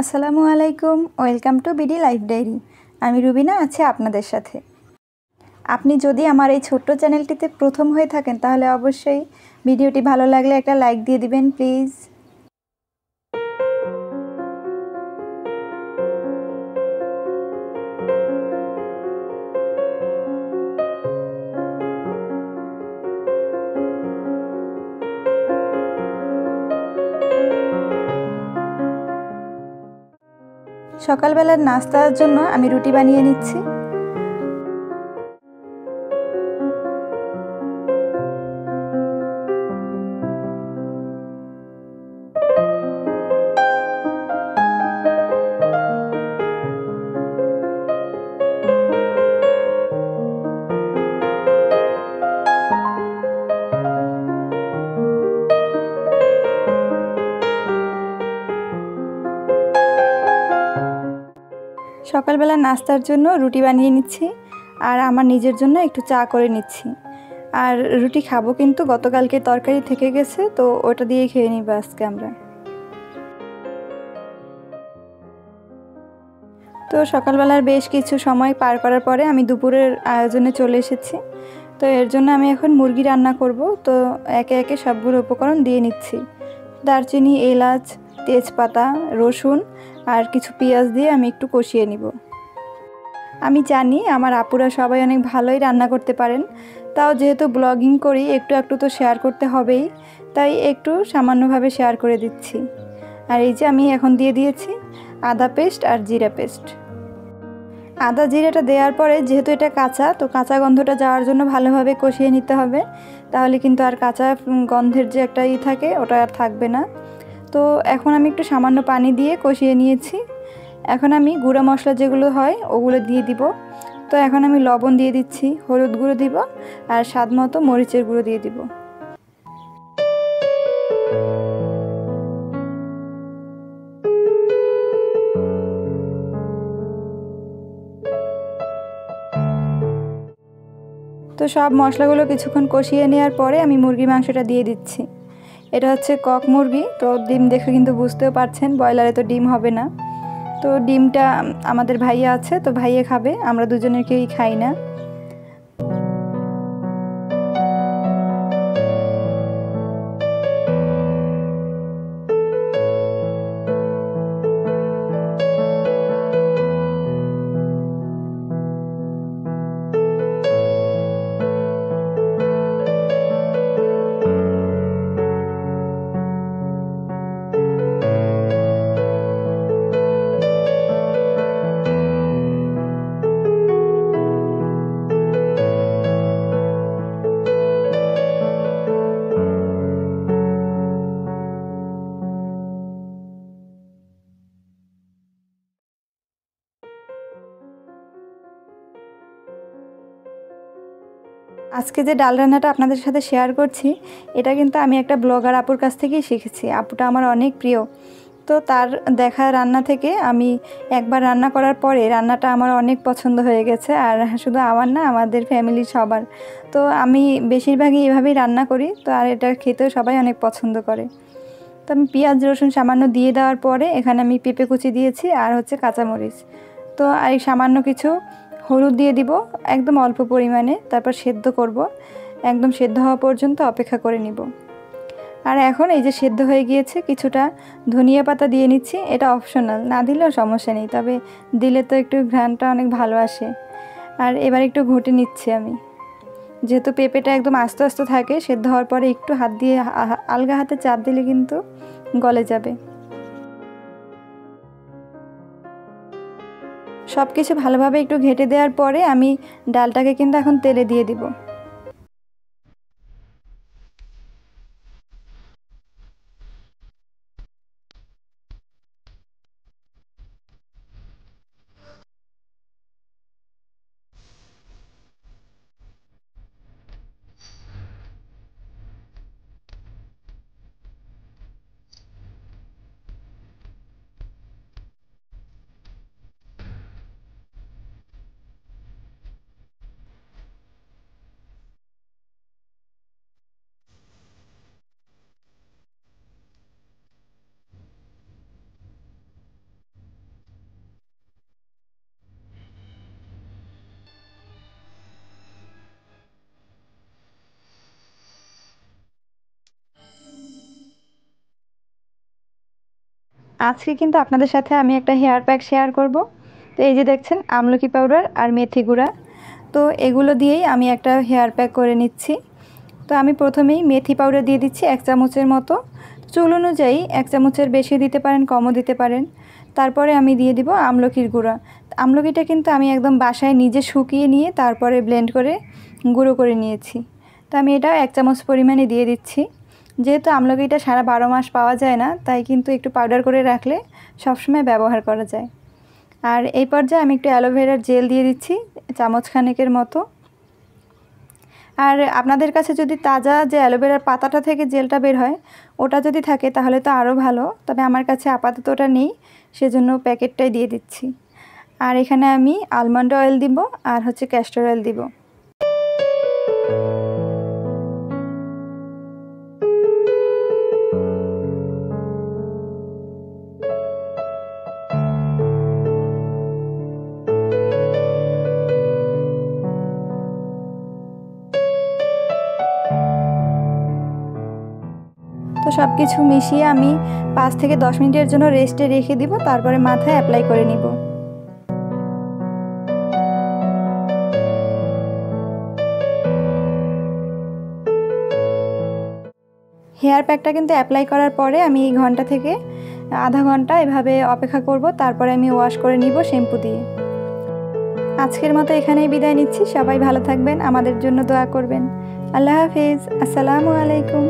আসসালামু আলাইকুম, welcome to BD life diary. আমি রুবিনা আছি আপনাদের সাথে। আপনি যদি আমার এই ছোট্ট চ্যানেলটিতে প্রথম হয়ে থাকেন তাহলে অবশ্যই ভিডিওটি ভালো লাগলে একটা লাইক দিয়ে দিবেন প্লিজ। সকালবেলার নাস্তার জন্য আমি রুটি বানিয়ে নিচ্ছি। সকালবেলা নাস্তার জন্য রুটি বানিয়ে নিচ্ছি আর আমার নিজের জন্য একটু চা করে নিচ্ছি। আর রুটি খাবো কিন্তু গতকালকে তরকারি থেকে গেছে, তো ওটা দিয়ে খেয়ে নিব আজকে আমরা। তো সকালবেলার বেশ কিছু সময় পার করার পরে আমি দুপুরের আয়োজনে চলে এসেছি। তো এর জন্য আমি এখন মুরগি রান্না করব। তো একে একে সবগুলো উপকরণ দিয়ে নিচ্ছি। দারচিনি, এলাচ, তেজপাতা, রসুন আর কিছু পেঁয়াজ দিয়ে আমি একটু কষিয়ে নিব। আমি জানি আমার আপুরা সবাই অনেক ভালোই রান্না করতে পারেন, তাও যেহেতু ব্লগিং করি একটু একটু তো শেয়ার করতে হবেই, তাই একটু সামান্যভাবে শেয়ার করে দিচ্ছি। আর এই যে আমি এখন দিয়ে দিয়েছি আদা পেস্ট আর জিরা পেস্ট। আদা জিরাটা দেওয়ার পরে যেহেতু এটা কাঁচা, তো কাঁচা গন্ধটা যাওয়ার জন্য ভালোভাবে কষিয়ে নিতে হবে, তাহলে কিন্তু আর কাঁচা গন্ধের যে একটা থাকে ওটা আর থাকবে না। তো এখন আমি একটু সামান্য পানি দিয়ে কষিয়ে নিয়েছি। এখন আমি গুঁড়া মশলা যেগুলো হয় ওগুলো দিয়ে দিব। তো এখন আমি লবণ দিয়ে দিচ্ছি, হলুদ গুঁড়ো দিব আর স্বাদ মতো মরিচের গুঁড়ো দিয়ে দিব। তো সব মশলাগুলো কিছুক্ষণ কষিয়ে নেওয়ার পরে আমি মুরগি মাংসটা দিয়ে দিচ্ছি। এটা হচ্ছে কক মুরগি, তো ডিম দেখে কিন্তু বুঝতেও পারছেন ব্রয়লারে তো ডিম হবে না। তো ডিমটা আমাদের ভাইয়া আছে, তো ভাইয়া খাবে, আমরা দুজনের কেউই খাই না। আজকে যে ডাল রান্নাটা আপনাদের সাথে শেয়ার করছি, এটা কিন্তু আমি একটা ব্লগার আপুর কাছ থেকেই শিখেছি। আপুটা আমার অনেক প্রিয়। তো তার দেখা রান্না থেকে আমি একবার রান্না করার পরে রান্নাটা আমার অনেক পছন্দ হয়ে গেছে, আর শুধু আমার না, আমাদের ফ্যামিলির সবার। তো আমি বেশিরভাগই এভাবেই রান্না করি, তো আর এটা খেতেও সবাই অনেক পছন্দ করে। তো আমি পেঁয়াজ রসুন সামান্য দিয়ে দেওয়ার পরে এখানে আমি পেঁপে কুচি দিয়েছি আর হচ্ছে কাঁচামরিচ। তো আর এই সামান্য কিছু হলুদ দিয়ে দিব, একদম অল্প পরিমাণে। তারপর সেদ্ধ করব, একদম সেদ্ধ হওয়া পর্যন্ত অপেক্ষা করে নিব। আর এখন এই যে সেদ্ধ হয়ে গিয়েছে, কিছুটা ধনিয়া পাতা দিয়ে নিচ্ছি। এটা অপশনাল, না দিলেও সমস্যা নেই, তবে দিলে তো একটু ঘ্রাণটা অনেক ভালো আসে। আর এবার একটু ঘুটে নিচ্ছি আমি, যেহেতু পেঁপেটা একদম আস্তে আস্তে থাকে, সেদ্ধ হওয়ার পরে একটু হাত দিয়ে আলগা হাতে চাপ দিলে কিন্তু গলে যাবে। সব কিছু ভালোভাবে একটু ঘেটে দেওয়ার পরে আমি ডালটাকে কিন্তু এখন তেলে দিয়ে দিব। আজকে কিন্তু আপনাদের সাথে আমি একটা হেয়ার প্যাক শেয়ার করব। তো এই যে দেখছেন আমলকি পাউডার আর মেথি গুঁড়া, তো এগুলো দিয়েই আমি একটা হেয়ার প্যাক করে নিচ্ছি। তো আমি প্রথমেই মেথি পাউডার দিয়ে দিচ্ছি 1 চামচের মতো। চুল অনুযায়ী 1 চামচের বেশি দিতে পারেন, কমও দিতে পারেন। তারপরে আমি দিয়ে দিব আমলকির গুঁড়া। আমলকিটা কিন্তু আমি একদম বাসায় নিজে শুকিয়ে নিয়ে তারপরে ব্লেন্ড করে গুঁড়ো করে নিয়েছি। তো আমি এটাও 1 চামচ পরিমাণে দিয়ে দিচ্ছি। যেহেতু আমলকিটা সারা 12 মাস পাওয়া যায় না, তাই কিন্তু একটু পাউডার করে রাখলে সবসময় ব্যবহার করা যায়। আর এই পর্যায়ে আমি একটু অ্যালোভেরার জেল দিয়ে দিচ্ছি চামচ খানেকের মতো। আর আপনাদের কাছে যদি তাজা যে অ্যালোভেরার পাতাটা থেকে জেলটা বের হয় ওটা যদি থাকে তাহলে তো আরও ভালো, তবে আমার কাছে আপাতত ওটা নেই, সেজন্য প্যাকেটটাই দিয়ে দিচ্ছি। আর এখানে আমি আলমন্ড অয়েল দিব আর হচ্ছে ক্যাস্টর অয়েল দিব। তো সব কিছু মিশিয়ে আমি 5 থেকে 10 মিনিটের জন্য রেস্টে রেখে দিব, তারপরে মাথায় অ্যাপ্লাই করে নিব। হেয়ার প্যাকটা কিন্তু অ্যাপ্লাই করার পরে আমি এই ঘন্টা থেকে আধা ঘন্টা এভাবে অপেক্ষা করব, তারপরে আমি ওয়াশ করে নিব শ্যাম্পু দিয়ে। আজকের মতো এখানেই বিদায় নিচ্ছি। সবাই ভালো থাকবেন, আমাদের জন্য দোয়া করবেন। আল্লাহ হাফিজ, আসসালামু আলাইকুম।